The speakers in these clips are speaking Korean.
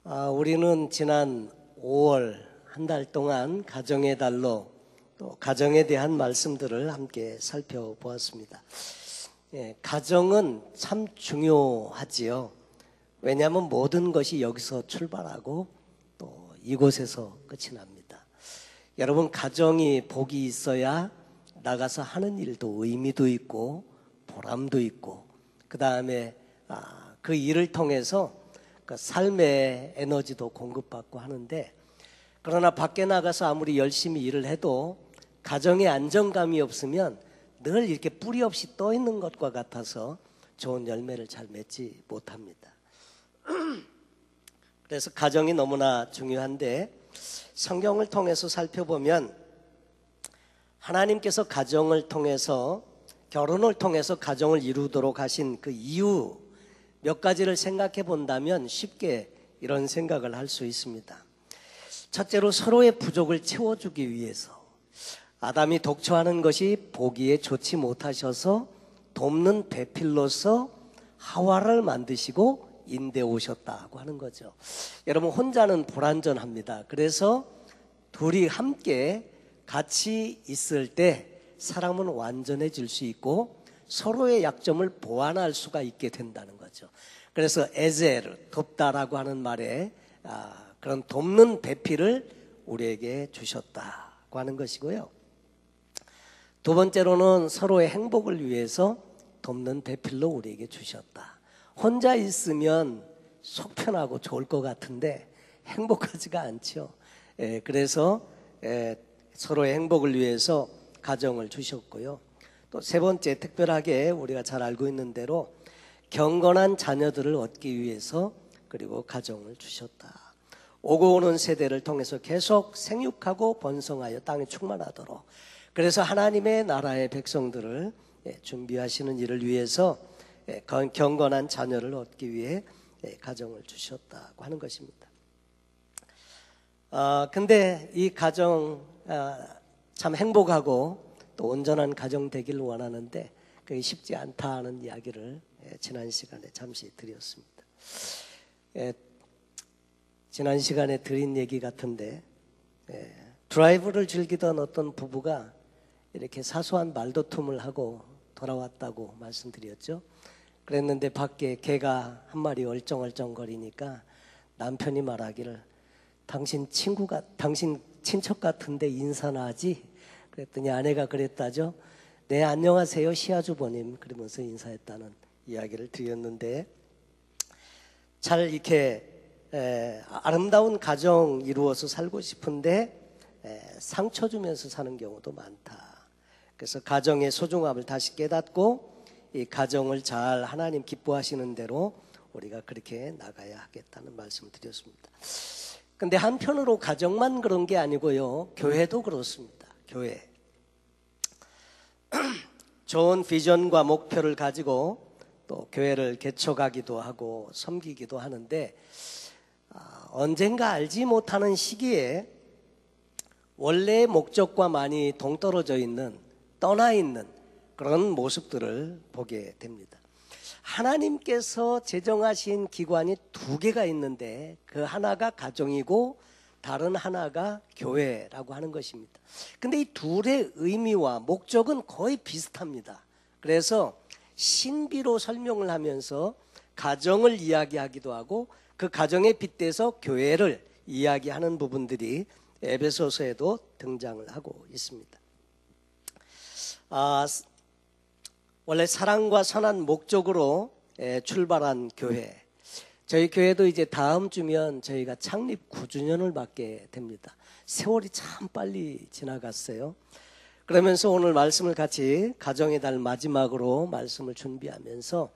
우리는 지난 5월 한 달 동안 가정의 달로 또 가정에 대한 말씀들을 함께 살펴보았습니다. 가정은 참 중요하지요. 왜냐하면 모든 것이 여기서 출발하고 또 이곳에서 끝이 납니다. 여러분, 가정이 복이 있어야 나가서 하는 일도 의미도 있고 보람도 있고, 그 다음에 그 일을 통해서 그 삶의 에너지도 공급받고 하는데, 그러나 밖에 나가서 아무리 열심히 일을 해도 가정에 안정감이 없으면 늘 이렇게 뿌리 없이 떠 있는 것과 같아서 좋은 열매를 잘 맺지 못합니다. 그래서 가정이 너무나 중요한데, 성경을 통해서 살펴보면 하나님께서 가정을 통해서, 결혼을 통해서 가정을 이루도록 하신 그 이유 몇 가지를 생각해 본다면 쉽게 이런 생각을 할 수 있습니다. 첫째로, 서로의 부족을 채워주기 위해서. 아담이 독초하는 것이 보기에 좋지 못하셔서 돕는 배필로서 하와를 만드시고 인대 오셨다고 하는 거죠. 여러분, 혼자는 불완전합니다. 그래서 둘이 함께 같이 있을 때 사람은 완전해질 수 있고 서로의 약점을 보완할 수가 있게 된다는 거죠. 그래서 에젤, 돕다라고 하는 말에 그런 돕는 배필을 우리에게 주셨다고 하는 것이고요. 두 번째로는 서로의 행복을 위해서 돕는 배필로 우리에게 주셨다. 혼자 있으면 속 편하고 좋을 것 같은데 행복하지가 않죠. 그래서 서로의 행복을 위해서 가정을 주셨고요. 또 세 번째, 특별하게 우리가 잘 알고 있는 대로 경건한 자녀들을 얻기 위해서 그리고 가정을 주셨다. 오고 오는 세대를 통해서 계속 생육하고 번성하여 땅에 충만하도록, 그래서 하나님의 나라의 백성들을 준비하시는 일을 위해서 경건한 자녀를 얻기 위해 가정을 주셨다고 하는 것입니다. 근데 이 가정 참 행복하고 또 온전한 가정 되기를 원하는데 그게 쉽지 않다는 이야기를 지난 시간에 잠시 드렸습니다. 지난 시간에 드린 얘기 같은데, 드라이브를 즐기던 어떤 부부가 이렇게 사소한 말다툼을 하고 돌아왔다고 말씀드렸죠. 그랬는데 밖에 개가 한 마리 얼쩡얼쩡거리니까 남편이 말하기를, 당신 친척 같은데 인사나 하지? 그랬더니 아내가 그랬다죠. 네, 안녕하세요 시아주버님, 그러면서 인사했다는 이야기를 드렸는데, 잘 이렇게 아름다운 가정 이루어서 살고 싶은데 상처 주면서 사는 경우도 많다. 그래서 가정의 소중함을 다시 깨닫고 이 가정을 잘 하나님 기뻐하시는 대로 우리가 그렇게 나가야 하겠다는 말씀을 드렸습니다. 근데 한편으로 가정만 그런 게 아니고요, 교회도 그렇습니다. 교회 좋은 비전과 목표를 가지고 또 교회를 개척하기도 하고 섬기기도 하는데, 언젠가 알지 못하는 시기에 원래의 목적과 많이 동떨어져 있는, 떠나 있는 그런 모습들을 보게 됩니다. 하나님께서 제정하신 기관이 두 개가 있는데 그 하나가 가정이고 다른 하나가 교회라고 하는 것입니다. 근데 이 둘의 의미와 목적은 거의 비슷합니다. 그래서 신비로 설명을 하면서 가정을 이야기하기도 하고 그 가정에 빗대서 교회를 이야기하는 부분들이 에베소서에도 등장을 하고 있습니다. 원래 사랑과 선한 목적으로 출발한 교회, 저희 교회도 이제 다음 주면 저희가 창립 9주년을 맞게 됩니다. 세월이 참 빨리 지나갔어요. 그러면서 오늘 말씀을 같이 가정의 달 마지막으로 말씀을 준비하면서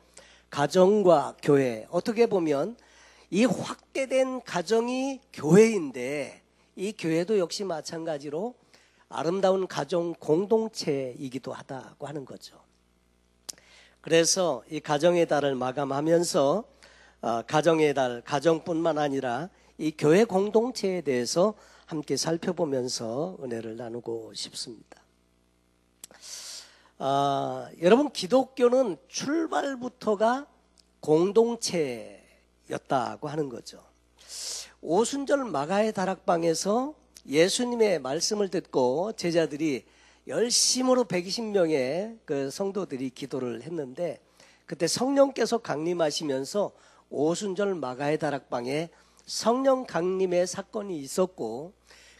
가정과 교회, 어떻게 보면 이 확대된 가정이 교회인데 이 교회도 역시 마찬가지로 아름다운 가정 공동체이기도 하다고 하는 거죠. 그래서 이 가정의 달을 마감하면서 가정의 달, 가정뿐만 아니라 이 교회 공동체에 대해서 함께 살펴보면서 은혜를 나누고 싶습니다. 여러분, 기독교는 출발부터가 공동체였다고 하는 거죠. 오순절 마가의 다락방에서 예수님의 말씀을 듣고 제자들이 열심으로 120명의 그 성도들이 기도를 했는데, 그때 성령께서 강림하시면서 오순절 마가의 다락방에 성령 강림의 사건이 있었고,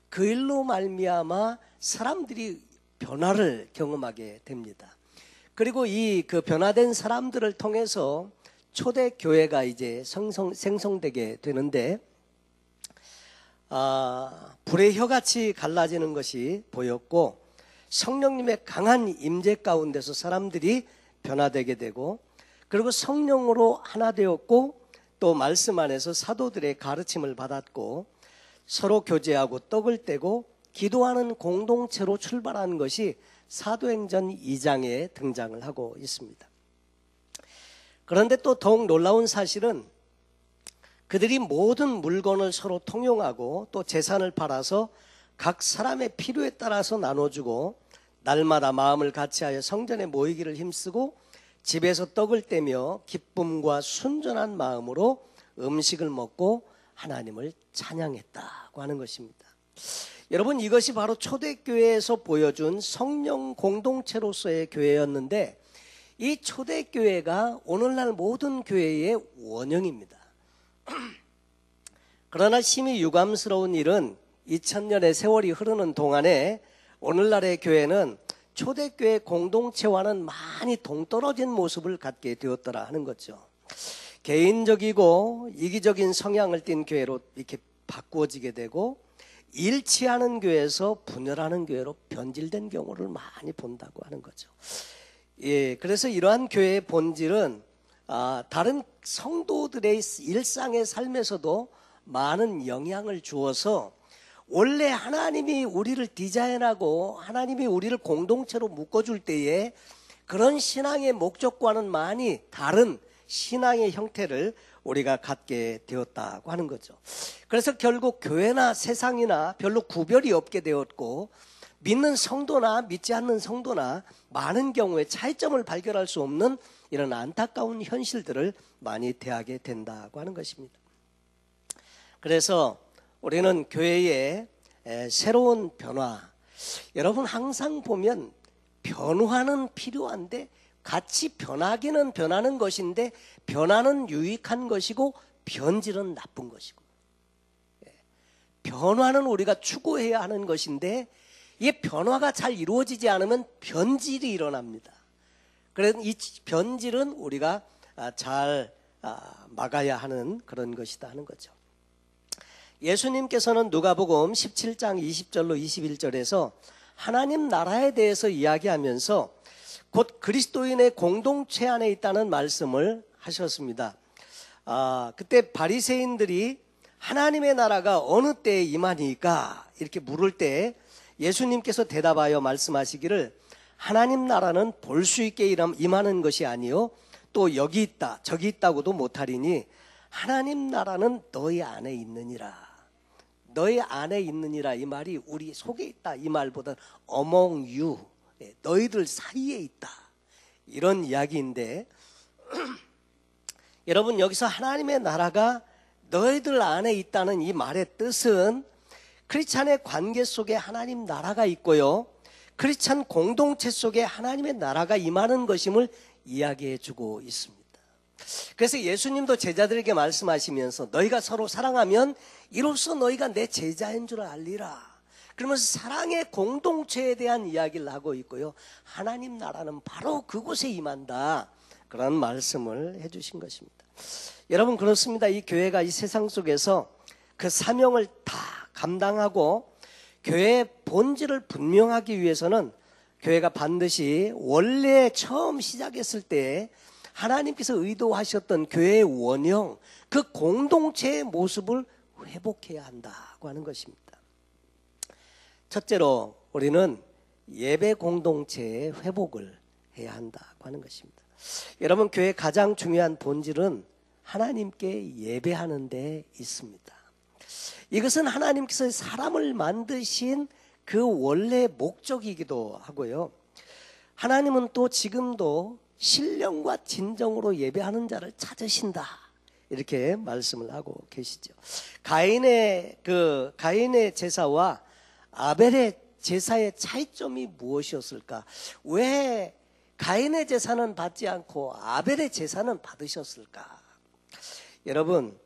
그 일로 말미암아 사람들이 변화를 경험하게 됩니다. 그리고 이 그 변화된 사람들을 통해서 초대교회가 이제 생성되게 되는데, 불의 혀같이 갈라지는 것이 보였고, 성령님의 강한 임재 가운데서 사람들이 변화되게 되고, 그리고 성령으로 하나 되었고, 또 말씀 안에서 사도들의 가르침을 받았고, 서로 교제하고 떡을 떼고 기도하는 공동체로 출발한 것이 사도행전 2장에 등장을 하고 있습니다. 그런데 또 더욱 놀라운 사실은 그들이 모든 물건을 서로 통용하고 또 재산을 팔아서 각 사람의 필요에 따라서 나눠주고, 날마다 마음을 같이하여 성전에 모이기를 힘쓰고 집에서 떡을 떼며 기쁨과 순전한 마음으로 음식을 먹고 하나님을 찬양했다고 하는 것입니다. 여러분, 이것이 바로 초대교회에서 보여준 성령 공동체로서의 교회였는데, 이 초대교회가 오늘날 모든 교회의 원형입니다. 그러나 심히 유감스러운 일은 2000년의 세월이 흐르는 동안에 오늘날의 교회는 초대교회 공동체와는 많이 동떨어진 모습을 갖게 되었더라 하는 거죠. 개인적이고 이기적인 성향을 띤 교회로 이렇게 바꾸어지게 되고, 일치하는 교회에서 분열하는 교회로 변질된 경우를 많이 본다고 하는 거죠. 예, 그래서 이러한 교회의 본질은 다른 성도들의 일상의 삶에서도 많은 영향을 주어서, 원래 하나님이 우리를 디자인하고 하나님이 우리를 공동체로 묶어줄 때에 그런 신앙의 목적과는 많이 다른 신앙의 형태를 우리가 갖게 되었다고 하는 거죠. 그래서 결국 교회나 세상이나 별로 구별이 없게 되었고, 믿는 성도나 믿지 않는 성도나 많은 경우에 차이점을 발견할 수 없는 이런 안타까운 현실들을 많이 대하게 된다고 하는 것입니다. 그래서 우리는 교회의 새로운 변화, 여러분 항상 보면 변화는 필요한데 같이 변하기는 변하는 것인데, 변화는 유익한 것이고 변질은 나쁜 것이고, 변화는 우리가 추구해야 하는 것인데 이 변화가 잘 이루어지지 않으면 변질이 일어납니다. 그래서 이 변질은 우리가 잘 막아야 하는 그런 것이다 하는 거죠. 예수님께서는 누가복음 17장 20절로 21절에서 하나님 나라에 대해서 이야기하면서 곧 그리스도인의 공동체 안에 있다는 말씀을 하셨습니다. 그때 바리새인들이 하나님의 나라가 어느 때에 임하니까 이렇게 물을 때 예수님께서 대답하여 말씀하시기를, 하나님 나라는 볼 수 있게 임하는 것이 아니요 또 여기 있다 저기 있다고도 못하리니 하나님 나라는 너희 안에 있느니라. 너희 안에 있느니라, 이 말이 우리 속에 있다 이 말보다 among you, 너희들 사이에 있다, 이런 이야기인데 여러분, 여기서 하나님의 나라가 너희들 안에 있다는 이 말의 뜻은 크리스찬의 관계 속에 하나님 나라가 있고요, 크리스찬 공동체 속에 하나님의 나라가 임하는 것임을 이야기해 주고 있습니다. 그래서 예수님도 제자들에게 말씀하시면서 너희가 서로 사랑하면 이로써 너희가 내 제자인 줄 알리라, 그러면서 사랑의 공동체에 대한 이야기를 하고 있고요, 하나님 나라는 바로 그곳에 임한다, 그런 말씀을 해주신 것입니다. 여러분, 그렇습니다. 이 교회가 이 세상 속에서 그 사명을 다 감당하고 교회의 본질을 분명하기 위해서는 교회가 반드시 원래 처음 시작했을 때 하나님께서 의도하셨던 교회의 원형, 그 공동체의 모습을 회복해야 한다고 하는 것입니다. 첫째로 우리는 예배 공동체의 회복을 해야 한다고 하는 것입니다. 여러분, 교회의 가장 중요한 본질은 하나님께 예배하는 데 있습니다. 이것은 하나님께서 사람을 만드신 그 원래 목적이기도 하고요, 하나님은 또 지금도 신령과 진정으로 예배하는 자를 찾으신다, 이렇게 말씀을 하고 계시죠. 가인의 제사와 아벨의 제사의 차이점이 무엇이었을까? 왜 가인의 제사는 받지 않고 아벨의 제사는 받으셨을까? 여러분,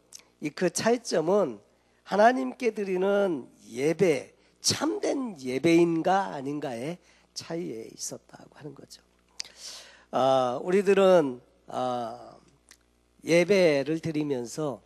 그 차이점은 하나님께 드리는 예배, 참된 예배인가 아닌가의 차이에 있었다고 하는 거죠. 우리들은 예배를 드리면서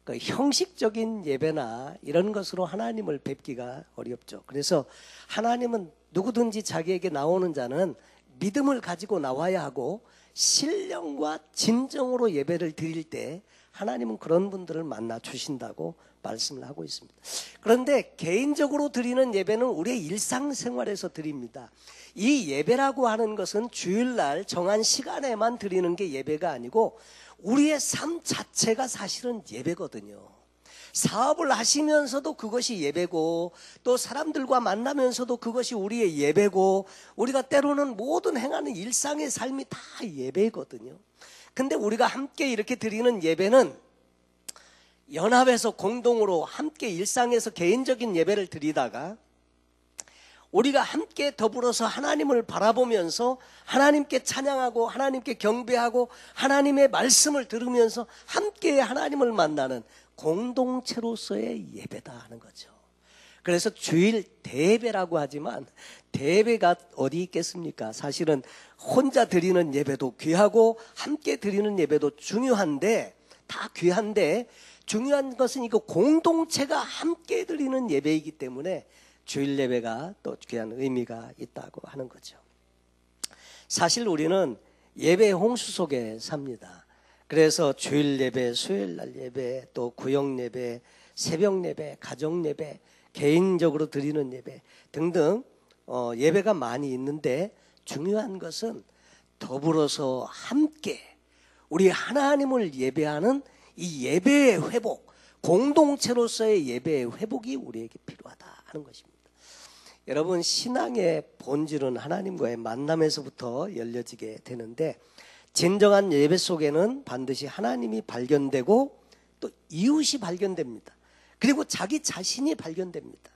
그 형식적인 예배나 이런 것으로 하나님을 뵙기가 어렵죠. 그래서 하나님은 누구든지 자기에게 나오는 자는 믿음을 가지고 나와야 하고 신령과 진정으로 예배를 드릴 때 하나님은 그런 분들을 만나 주신다고 말씀을 하고 있습니다. 그런데 개인적으로 드리는 예배는 우리의 일상생활에서 드립니다. 이 예배라고 하는 것은 주일날 정한 시간에만 드리는 게 예배가 아니고 우리의 삶 자체가 사실은 예배거든요. 사업을 하시면서도 그것이 예배고, 또 사람들과 만나면서도 그것이 우리의 예배고, 우리가 때로는 모든 행하는 일상의 삶이 다 예배거든요. 근데 우리가 함께 이렇게 드리는 예배는 연합해서 공동으로 함께 일상에서 개인적인 예배를 드리다가 우리가 함께 더불어서 하나님을 바라보면서 하나님께 찬양하고 하나님께 경배하고 하나님의 말씀을 들으면서 함께 하나님을 만나는 공동체로서의 예배다 하는 거죠. 그래서 주일 대예배라고 하지만 대예배가 어디 있겠습니까? 사실은 혼자 드리는 예배도 귀하고 함께 드리는 예배도 중요한데, 다 귀한데 중요한 것은 이거 공동체가 함께 드리는 예배이기 때문에 주일 예배가 또 귀한 의미가 있다고 하는 거죠. 사실 우리는 예배의 홍수 속에 삽니다. 그래서 주일 예배, 수요일 날 예배, 또 구역 예배, 새벽 예배, 가정 예배, 개인적으로 드리는 예배 등등 예배가 많이 있는데 중요한 것은 더불어서 함께 우리 하나님을 예배하는 이 예배의 회복, 공동체로서의 예배의 회복이 우리에게 필요하다 하는 것입니다. 여러분, 신앙의 본질은 하나님과의 만남에서부터 열려지게 되는데 진정한 예배 속에는 반드시 하나님이 발견되고 또 이웃이 발견됩니다. 그리고 자기 자신이 발견됩니다.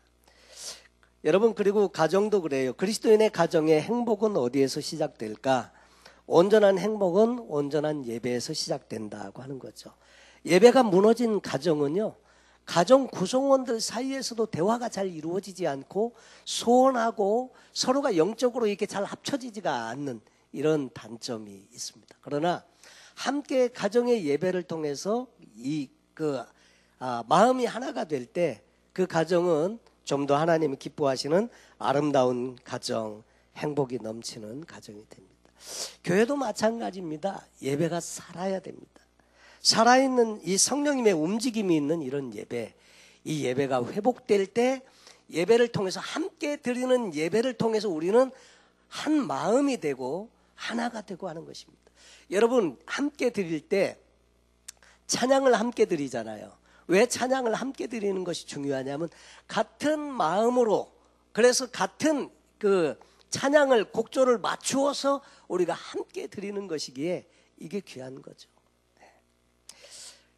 여러분, 그리고 가정도 그래요. 그리스도인의 가정의 행복은 어디에서 시작될까? 온전한 행복은 온전한 예배에서 시작된다고 하는 거죠. 예배가 무너진 가정은요, 가정 구성원들 사이에서도 대화가 잘 이루어지지 않고 소원하고 서로가 영적으로 이렇게 잘 합쳐지지가 않는 이런 단점이 있습니다. 그러나 함께 가정의 예배를 통해서 마음이 하나가 될 때 그 가정은 좀 더 하나님이 기뻐하시는 아름다운 가정, 행복이 넘치는 가정이 됩니다. 교회도 마찬가지입니다. 예배가 살아야 됩니다. 살아있는 이 성령님의 움직임이 있는 이런 예배, 이 예배가 회복될 때 예배를 통해서 함께 드리는 예배를 통해서 우리는 한 마음이 되고 하나가 되고 하는 것입니다. 여러분, 함께 드릴 때 찬양을 함께 드리잖아요. 왜 찬양을 함께 드리는 것이 중요하냐면 같은 마음으로, 그래서 같은 그 찬양을 곡조를 맞추어서 우리가 함께 드리는 것이기에 이게 귀한 거죠.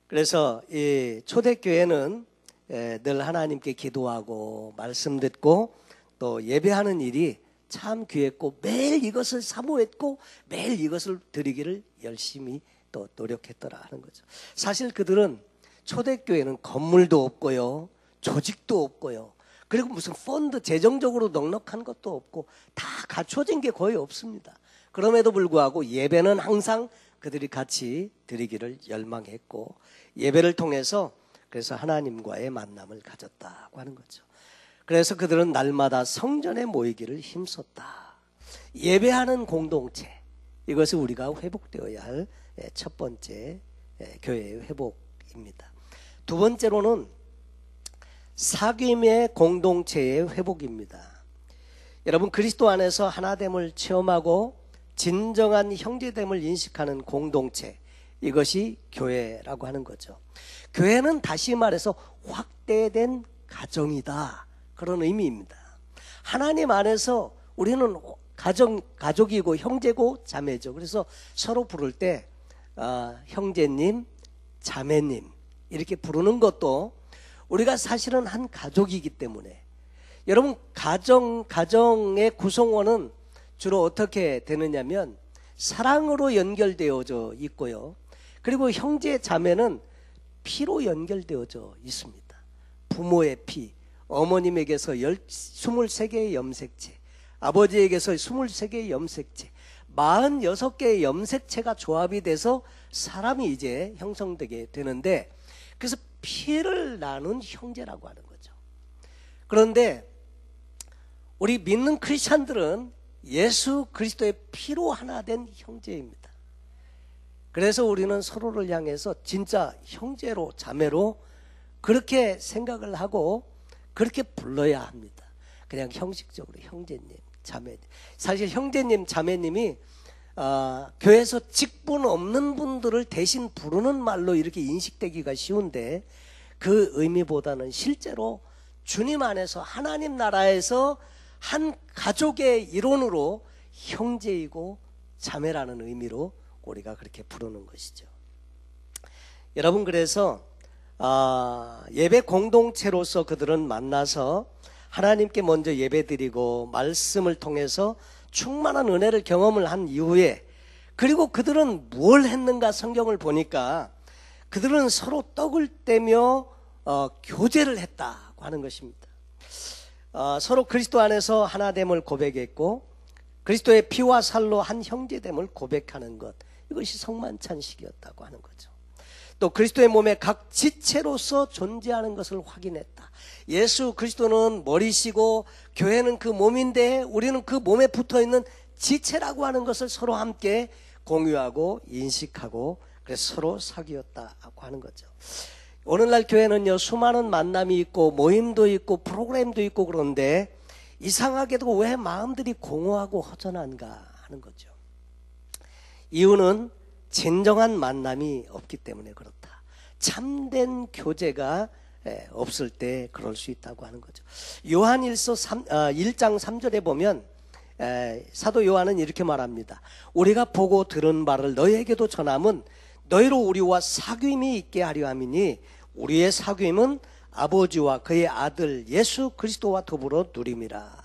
그래서 이 초대교회는 늘 하나님께 기도하고 말씀 듣고 또 예배하는 일이 참 귀했고 매일 이것을 사모했고 매일 이것을 드리기를 열심히 또 노력했더라 하는 거죠. 사실 그들은 초대교회는 건물도 없고요, 조직도 없고요, 그리고 무슨 펀드 재정적으로 넉넉한 것도 없고 다 갖춰진 게 거의 없습니다. 그럼에도 불구하고 예배는 항상 그들이 같이 드리기를 열망했고 예배를 통해서 그래서 하나님과의 만남을 가졌다고 하는 거죠. 그래서 그들은 날마다 성전에 모이기를 힘썼다. 예배하는 공동체, 이것이 우리가 회복되어야 할 첫 번째 교회의 회복입니다. 두 번째로는 사귐의 공동체의 회복입니다. 여러분, 그리스도 안에서 하나됨을 체험하고 진정한 형제됨을 인식하는 공동체, 이것이 교회라고 하는 거죠. 교회는 다시 말해서 확대된 가정이다, 그런 의미입니다. 하나님 안에서 우리는 가족이고 형제고 자매죠. 그래서 서로 부를 때 형제님, 자매님 이렇게 부르는 것도 우리가 사실은 한 가족이기 때문에, 여러분 가정의 구성원은 주로 어떻게 되느냐면 사랑으로 연결되어져 있고요. 그리고 형제 자매는 피로 연결되어져 있습니다. 부모의 피, 어머님에게서 23개의 염색체, 아버지에게서 23개의 염색체, 46개의 염색체가 조합이 돼서 사람이 이제 형성되게 되는데, 그래서 피를 나눈 형제라고 하는 거죠. 그런데 우리 믿는 크리스찬들은 예수 그리스도의 피로 하나 된 형제입니다. 그래서 우리는 서로를 향해서 진짜 형제로, 자매로 그렇게 생각을 하고 그렇게 불러야 합니다. 그냥 형식적으로 형제님, 자매님. 사실 형제님, 자매님이 교회에서 직분 없는 분들을 대신 부르는 말로 이렇게 인식되기가 쉬운데, 그 의미보다는 실제로 주님 안에서 하나님 나라에서 한 가족의 일원으로 형제이고 자매라는 의미로 우리가 그렇게 부르는 것이죠. 여러분, 그래서 예배 공동체로서 그들은 만나서 하나님께 먼저 예배드리고 말씀을 통해서 충만한 은혜를 경험을 한 이후에, 그리고 그들은 뭘 했는가 성경을 보니까 그들은 서로 떡을 떼며 교제를 했다고 하는 것입니다. 서로 그리스도 안에서 하나됨을 고백했고 그리스도의 피와 살로 한 형제됨을 고백하는 것, 이것이 성만찬식이었다고 하는 거죠. 또 그리스도의 몸의 각 지체로서 존재하는 것을 확인했다. 예수 그리스도는 머리시고 교회는 그 몸인데 우리는 그 몸에 붙어있는 지체라고 하는 것을 서로 함께 공유하고 인식하고, 그래서 서로 사귀었다고 하는 거죠. 오늘날 교회는요, 수많은 만남이 있고 모임도 있고 프로그램도 있고, 그런데 이상하게도 왜 마음들이 공허하고 허전한가 하는 거죠. 이유는 진정한 만남이 없기 때문에 그렇다. 참된 교제가 없을 때 그럴 수 있다고 하는 거죠. 요한일서 1장 3절에 보면 사도 요한은 이렇게 말합니다. 우리가 보고 들은 바를 너희에게도 전함은 너희로 우리와 사귐이 있게 하려 함이니 우리의 사귐은 아버지와 그의 아들 예수 그리스도와 더불어 누림이라.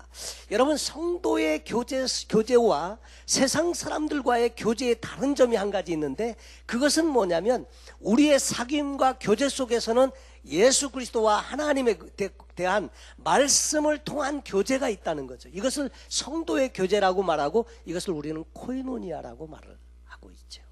여러분, 성도의 교제와 세상 사람들과의 교제의 다른 점이 한 가지 있는데, 그것은 뭐냐면 우리의 사귐과 교제 속에서는 예수 그리스도와 하나님에 대한 말씀을 통한 교제가 있다는 거죠. 이것을 성도의 교제라고 말하고 이것을 우리는 코이노니아라고 말을 하고 있죠.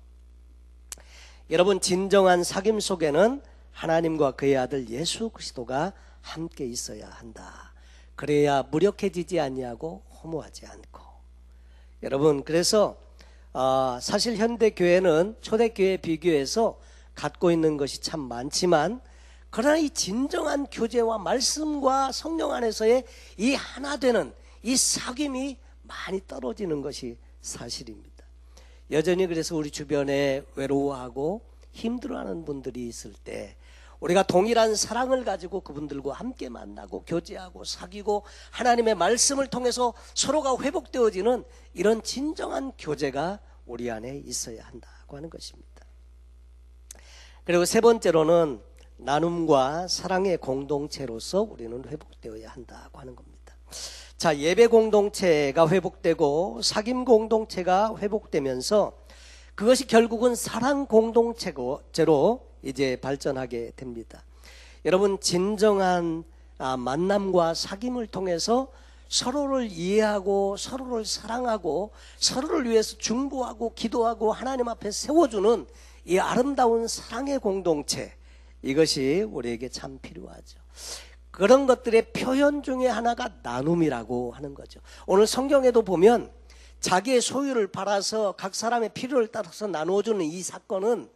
여러분, 진정한 사귐 속에는 하나님과 그의 아들 예수 그리스도가 함께 있어야 한다. 그래야 무력해지지 아니하고 허무하지 않고. 여러분, 그래서 사실 현대 교회는 초대교회에 비교해서 갖고 있는 것이 참 많지만, 그러나 이 진정한 교제와 말씀과 성령 안에서의 이 하나 되는 이 사귐이 많이 떨어지는 것이 사실입니다. 여전히 그래서 우리 주변에 외로워하고 힘들어하는 분들이 있을 때 우리가 동일한 사랑을 가지고 그분들과 함께 만나고 교제하고 사귀고 하나님의 말씀을 통해서 서로가 회복되어지는 이런 진정한 교제가 우리 안에 있어야 한다고 하는 것입니다. 그리고 세 번째로는 나눔과 사랑의 공동체로서 우리는 회복되어야 한다고 하는 겁니다. 자, 예배 공동체가 회복되고 사귐 공동체가 회복되면서 그것이 결국은 사랑 공동체로 이제 발전하게 됩니다. 여러분, 진정한 만남과 사귐을 통해서 서로를 이해하고 서로를 사랑하고 서로를 위해서 중보하고 기도하고 하나님 앞에 세워주는 이 아름다운 사랑의 공동체, 이것이 우리에게 참 필요하죠. 그런 것들의 표현 중에 하나가 나눔이라고 하는 거죠. 오늘 성경에도 보면 자기의 소유를 팔아서 각 사람의 필요를 따라서 나누어주는 이 사건은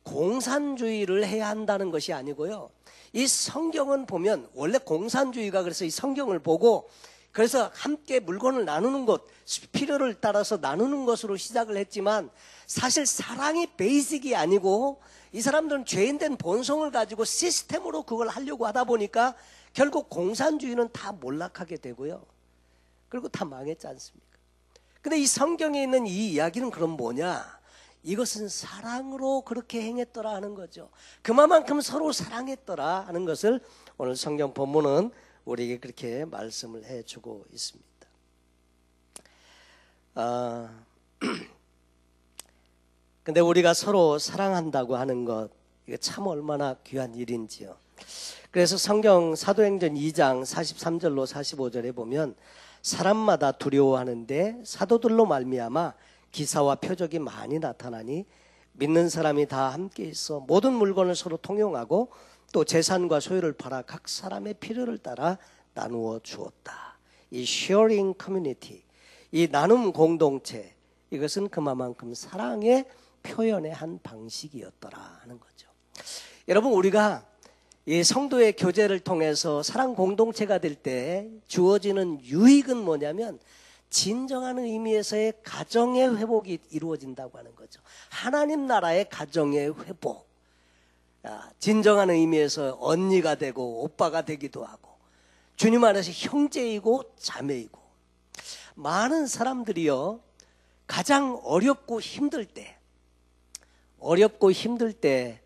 공산주의를 해야 한다는 것이 아니고요. 이 성경은 보면 원래 공산주의가, 그래서 이 성경을 보고 그래서 함께 물건을 나누는 것, 필요를 따라서 나누는 것으로 시작을 했지만, 사실 사랑이 베이직이 아니고 이 사람들은 죄인된 본성을 가지고 시스템으로 그걸 하려고 하다 보니까 결국 공산주의는 다 몰락하게 되고요. 그리고 다 망했지 않습니까? 근데 이 성경에 있는 이 이야기는 그럼 뭐냐? 이것은 사랑으로 그렇게 행했더라 하는 거죠. 그만큼 서로 사랑했더라 하는 것을 오늘 성경 본문은 우리에게 그렇게 말씀을 해주고 있습니다. 근데 우리가 서로 사랑한다고 하는 것, 이게 참 얼마나 귀한 일인지요. 그래서 성경 사도행전 2장 43절로 45절에 보면 사람마다 두려워하는데 사도들로 말미암아 기사와 표적이 많이 나타나니 믿는 사람이 다 함께 있어 모든 물건을 서로 통용하고 또 재산과 소유를 팔아 각 사람의 필요를 따라 나누어 주었다. 이 sharing community, 이 나눔 공동체, 이것은 그만큼 사랑의 표현의 한 방식이었더라 하는 거죠. 여러분, 우리가 이 성도의 교제를 통해서 사랑 공동체가 될 때 주어지는 유익은 뭐냐면 진정한 의미에서의 가정의 회복이 이루어진다고 하는 거죠. 하나님 나라의 가정의 회복, 진정한 의미에서 언니가 되고 오빠가 되기도 하고 주님 안에서 형제이고 자매이고, 많은 사람들이요 가장 어렵고 힘들 때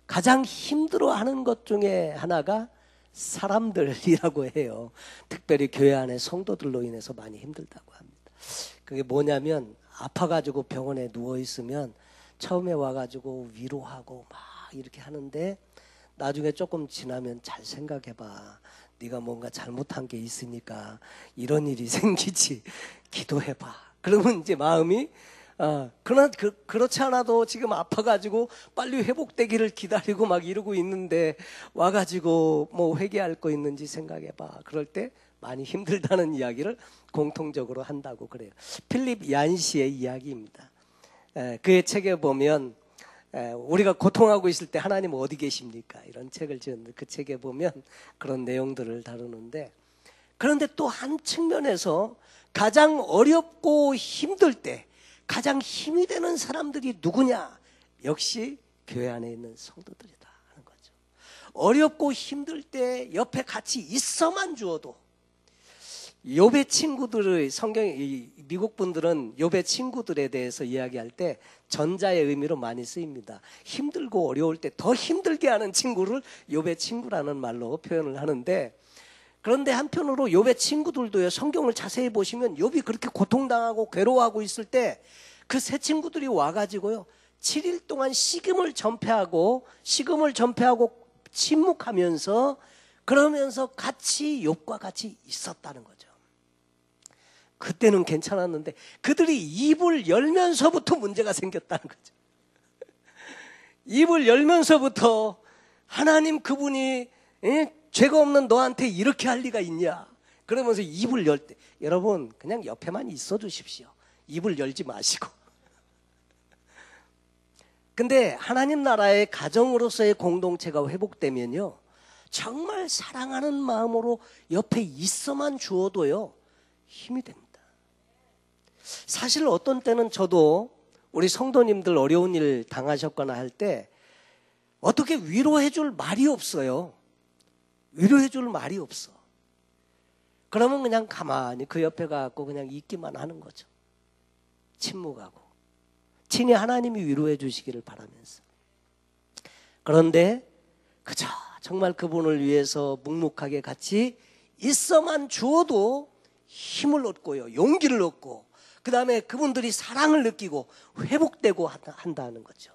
가장 힘들어하는 것 중에 하나가 사람들이라고 해요. 특별히 교회 안에 성도들로 인해서 많이 힘들다고 합니다. 그게 뭐냐면 아파가지고 병원에 누워있으면 처음에 와가지고 위로하고 막 이렇게 하는데 나중에 조금 지나면 잘 생각해봐. 네가 뭔가 잘못한 게 있으니까 이런 일이 생기지. 기도해봐. 그러면 이제 마음이 그러나 그렇지 않아도 지금 아파가지고 빨리 회복되기를 기다리고 막 이러고 있는데 와가지고 뭐 회개할 거 있는지 생각해봐. 그럴 때 많이 힘들다는 이야기를 공통적으로 한다고 그래요. 필립 얀시의 이야기입니다. 그의 책에 보면 우리가 고통하고 있을 때 하나님 어디 계십니까? 이런 책을 지었는데 그 책에 보면 그런 내용들을 다루는데, 그런데 또 한 측면에서 가장 어렵고 힘들 때 가장 힘이 되는 사람들이 누구냐? 역시 교회 안에 있는 성도들이다 하는 거죠. 어렵고 힘들 때 옆에 같이 있어만 주어도, 욥의 친구들의 미국 분들은 욥의 친구들에 대해서 이야기할 때 전자의 의미로 많이 쓰입니다. 힘들고 어려울 때 더 힘들게 하는 친구를 욥의 친구라는 말로 표현을 하는데, 그런데 한편으로 욥의 친구들도요, 성경을 자세히 보시면 욥이 그렇게 고통당하고 괴로워하고 있을 때 그 세 친구들이 와가지고요 7일 동안 식음을 전폐하고 침묵하면서 그러면서 같이 욥과 같이 있었다는 거죠. 그때는 괜찮았는데 그들이 입을 열면서부터 문제가 생겼다는 거죠. 입을 열면서부터 하나님 그분이 죄가 없는 너한테 이렇게 할 리가 있냐, 그러면서 입을 열 때, 여러분 그냥 옆에만 있어 주십시오. 입을 열지 마시고. 근데 하나님 나라의 가정으로서의 공동체가 회복되면요 정말 사랑하는 마음으로 옆에 있어만 주어도요 힘이 됩니다. 사실 어떤 때는 저도 우리 성도님들 어려운 일 당하셨거나 할 때 어떻게 위로해 줄 말이 없어요. 위로해 줄 말이 없어. 그러면 그냥 가만히 그 옆에 가고 그냥 있기만 하는 거죠. 침묵하고 친히 하나님이 위로해 주시기를 바라면서. 그런데 그저 정말 그분을 위해서 묵묵하게 같이 있어만 주어도 힘을 얻고요, 용기를 얻고, 그 다음에 그분들이 사랑을 느끼고 회복되고 한다는 거죠.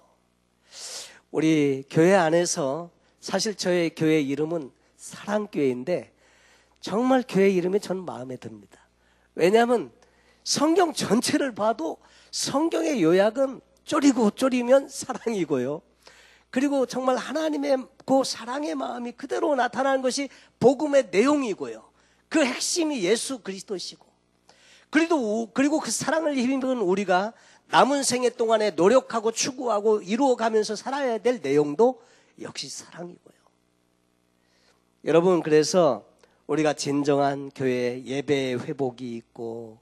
우리 교회 안에서, 사실 저의 교회 이름은 사랑교회인데 정말 교회 이름이 저는 마음에 듭니다. 왜냐하면 성경 전체를 봐도 성경의 요약은 쪼리면 사랑이고요, 그리고 정말 하나님의 그 사랑의 마음이 그대로 나타나는 것이 복음의 내용이고요, 그 핵심이 예수 그리스도시고, 그리고 그 사랑을 힘입은 우리가 남은 생애 동안에 노력하고 추구하고 이루어가면서 살아야 될 내용도 역시 사랑이고요. 여러분, 그래서 우리가 진정한 교회 예배의 회복이 있고,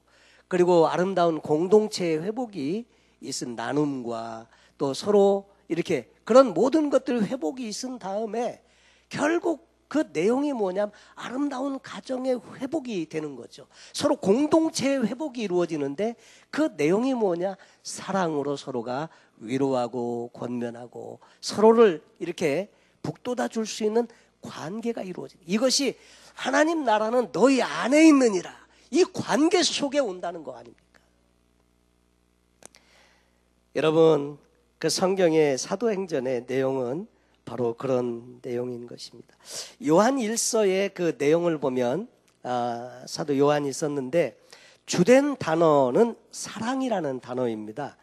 그리고 아름다운 공동체의 회복이 있은 나눔과 또 서로 이렇게 그런 모든 것들 회복이 있은 다음에 결국 그 내용이 뭐냐면 아름다운 가정의 회복이 되는 거죠. 서로 공동체의 회복이 이루어지는데 그 내용이 뭐냐? 사랑으로 서로가 위로하고 권면하고 서로를 이렇게 북돋아 줄 수 있는 관계가 이루어진다. 이것이 하나님 나라는 너희 안에 있느니라. 이 관계 속에 온다는 거 아닙니까? 여러분, 그 성경의 사도행전의 내용은 바로 그런 내용인 것입니다. 요한 1서의 그 내용을 보면 사도 요한이 썼는데 주된 단어는 사랑이라는 단어입니다.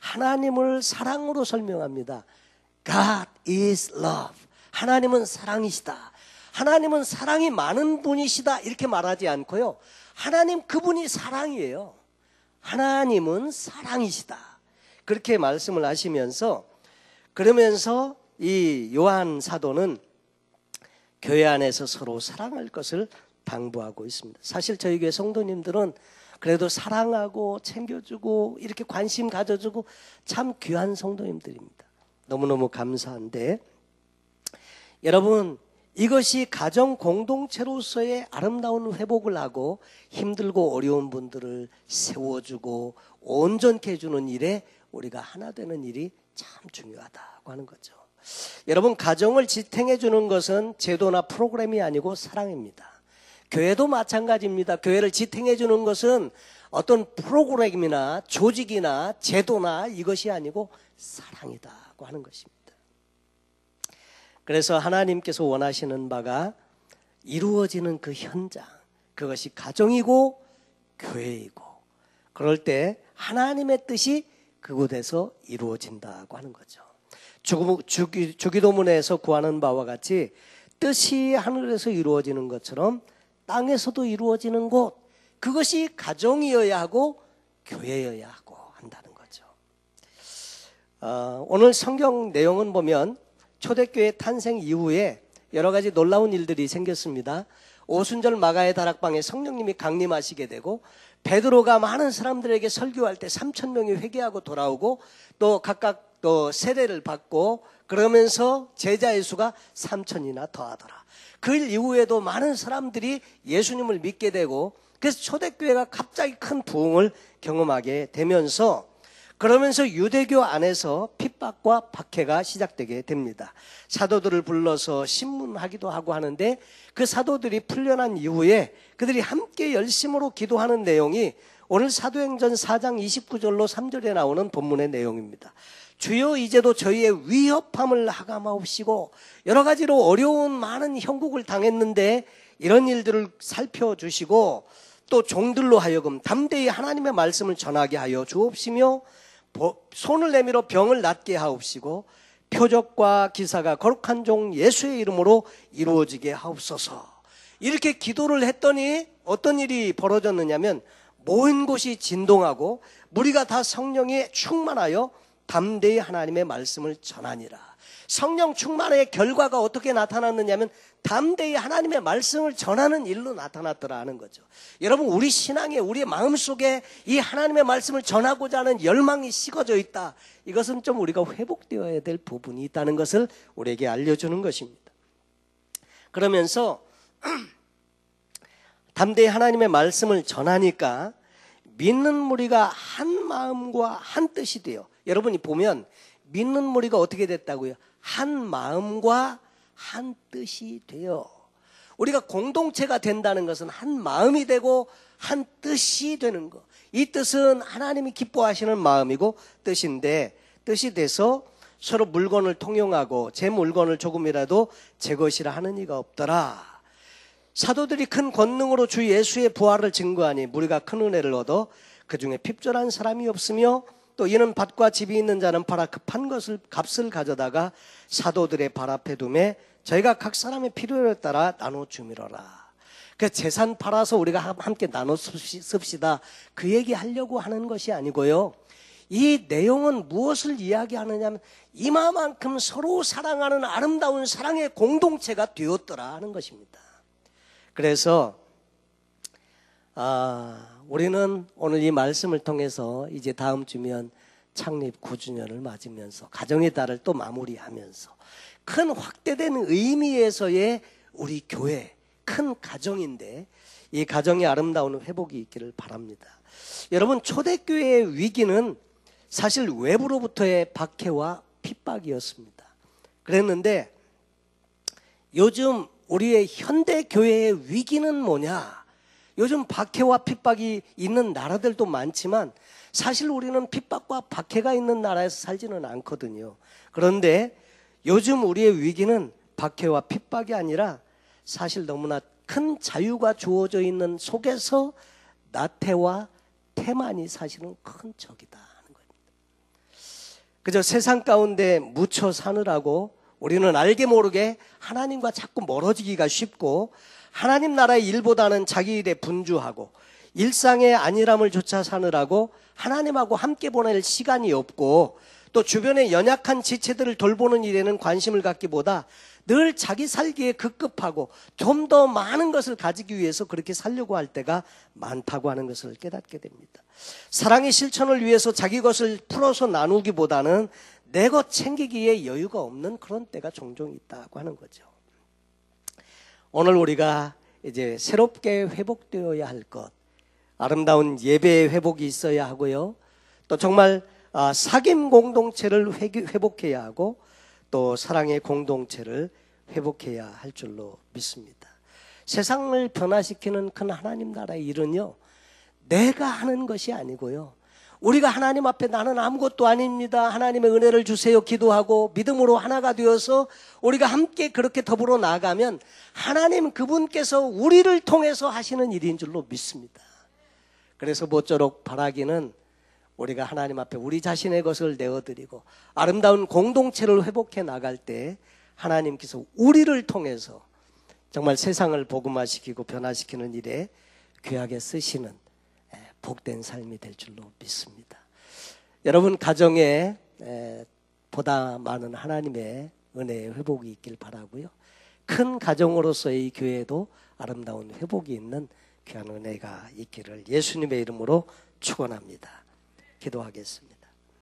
하나님을 사랑으로 설명합니다. God is love. 하나님은 사랑이시다. 하나님은 사랑이 많은 분이시다. 이렇게 말하지 않고요. 하나님 그분이 사랑이에요. 하나님은 사랑이시다. 그렇게 말씀을 하시면서 그러면서 이 요한 사도는 교회 안에서 서로 사랑할 것을 당부하고 있습니다. 사실 저희 교회 성도님들은 그래도 사랑하고 챙겨주고 이렇게 관심 가져주고 참 귀한 성도님들입니다. 너무너무 감사한데 여러분 이것이 가정 공동체로서의 아름다운 회복을 하고 힘들고 어려운 분들을 세워주고 온전케 해주는 일에 우리가 하나 되는 일이 참 중요하다고 하는 거죠. 여러분 가정을 지탱해 주는 것은 제도나 프로그램이 아니고 사랑입니다. 교회도 마찬가지입니다. 교회를 지탱해 주는 것은 어떤 프로그램이나 조직이나 제도나 이것이 아니고 사랑이다고 하는 것입니다. 그래서 하나님께서 원하시는 바가 이루어지는 그 현장, 그것이 가정이고 교회이고 그럴 때 하나님의 뜻이 그곳에서 이루어진다고 하는 거죠. 주기도문에서 구하는 바와 같이 뜻이 하늘에서 이루어지는 것처럼 땅에서도 이루어지는 곳, 그것이 가정이어야 하고 교회여야 하고 한다는 거죠. 오늘 성경 내용은 보면 초대교회 탄생 이후에 여러 가지 놀라운 일들이 생겼습니다. 오순절 마가의 다락방에 성령님이 강림하시게 되고 베드로가 많은 사람들에게 설교할 때 3,000명이 회개하고 돌아오고 또 각각 또 세례를 받고 그러면서 제자의 수가 3,000이나 더하더라. 그 일 이후에도 많은 사람들이 예수님을 믿게 되고 그래서 초대교회가 갑자기 큰 부흥을 경험하게 되면서 그러면서 유대교 안에서 핍박과 박해가 시작되게 됩니다. 사도들을 불러서 신문하기도 하고 하는데 그 사도들이 풀려난 이후에 그들이 함께 열심으로 기도하는 내용이 오늘 사도행전 4장 29절로 3절에 나오는 본문의 내용입니다. 주여 이제도 저희의 위협함을 하감하옵시고 여러 가지로 어려운 많은 형국을 당했는데 이런 일들을 살펴주시고 또 종들로 하여금 담대히 하나님의 말씀을 전하게 하여 주옵시며 손을 내밀어 병을 낫게 하옵시고 표적과 기사가 거룩한 종 예수의 이름으로 이루어지게 하옵소서. 이렇게 기도를 했더니 어떤 일이 벌어졌느냐면 모인 곳이 진동하고 무리가 다 성령에 충만하여 담대히 하나님의 말씀을 전하니라. 성령 충만의 결과가 어떻게 나타났느냐면 담대히 하나님의 말씀을 전하는 일로 나타났더라 하는 거죠. 여러분 우리 신앙에 우리의 마음속에 이 하나님의 말씀을 전하고자 하는 열망이 식어져 있다. 이것은 좀 우리가 회복되어야 될 부분이 있다는 것을 우리에게 알려주는 것입니다. 그러면서 담대히 하나님의 말씀을 전하니까 믿는 무리가 한 마음과 한 뜻이 돼요. 여러분이 보면 믿는 무리가 어떻게 됐다고요? 한 마음과 한 뜻이 돼요. 우리가 공동체가 된다는 것은 한 마음이 되고 한 뜻이 되는 것. 이 뜻은 하나님이 기뻐하시는 마음이고 뜻인데 뜻이 돼서 서로 물건을 통용하고 제 물건을 조금이라도 제 것이라 하는 이가 없더라. 사도들이 큰 권능으로 주 예수의 부활을 증거하니 무리가 큰 은혜를 얻어 그 중에 핍절한 사람이 없으며 또 이는 밭과 집이 있는 자는 팔아 급한 것을 값을 가져다가 사도들의 발 앞에 두매 저희가 각 사람의 필요에 따라 나눠 주미러라. 그 재산 팔아서 우리가 함께 나눠 씁시다. 그 얘기 하려고 하는 것이 아니고요. 이 내용은 무엇을 이야기하느냐 하면 이마만큼 서로 사랑하는 아름다운 사랑의 공동체가 되었더라 하는 것입니다. 그래서 우리는 오늘 이 말씀을 통해서 이제 다음 주면 창립 9주년을 맞으면서 가정의 달을 또 마무리하면서 큰 확대된 의미에서의 우리 교회 큰 가정인데 이 가정의 아름다운 회복이 있기를 바랍니다. 여러분 초대교회의 위기는 사실 외부로부터의 박해와 핍박이었습니다. 그랬는데 요즘 우리의 현대 교회의 위기는 뭐냐? 요즘 박해와 핍박이 있는 나라들도 많지만 사실 우리는 핍박과 박해가 있는 나라에서 살지는 않거든요. 그런데 요즘 우리의 위기는 박해와 핍박이 아니라 사실 너무나 큰 자유가 주어져 있는 속에서 나태와 태만이 사실은 큰 적이다 하는 겁니다. 그저 세상 가운데 묻혀 사느라고 우리는 알게 모르게 하나님과 자꾸 멀어지기가 쉽고 하나님 나라의 일보다는 자기 일에 분주하고 일상의 안일함을 쫓아 사느라고 하나님하고 함께 보낼 시간이 없고 또 주변의 연약한 지체들을 돌보는 일에는 관심을 갖기보다 늘 자기 살기에 급급하고 좀 더 많은 것을 가지기 위해서 그렇게 살려고 할 때가 많다고 하는 것을 깨닫게 됩니다. 사랑의 실천을 위해서 자기 것을 풀어서 나누기보다는 내 것 챙기기에 여유가 없는 그런 때가 종종 있다고 하는 거죠. 오늘 우리가 이제 새롭게 회복되어야 할 것, 아름다운 예배의 회복이 있어야 하고요. 또 정말 사귐 공동체를 회복해야 하고 또 사랑의 공동체를 회복해야 할 줄로 믿습니다. 세상을 변화시키는 큰 하나님 나라의 일은요, 내가 하는 것이 아니고요, 우리가 하나님 앞에 나는 아무것도 아닙니다, 하나님의 은혜를 주세요 기도하고 믿음으로 하나가 되어서 우리가 함께 그렇게 더불어 나아가면 하나님 그분께서 우리를 통해서 하시는 일인 줄로 믿습니다. 그래서 모쪼록 바라기는 우리가 하나님 앞에 우리 자신의 것을 내어드리고 아름다운 공동체를 회복해 나갈 때 하나님께서 우리를 통해서 정말 세상을 복음화시키고 변화시키는 일에 귀하게 쓰시는 복된 삶이 될 줄로 믿습니다. 여러분 가정에 보다 많은 하나님의 은혜의 회복이 있길 바라고요. 큰 가정으로서의 이 교회도 아름다운 회복이 있는 귀한 은혜가 있기를 예수님의 이름으로 축원합니다. 기도하겠습니다.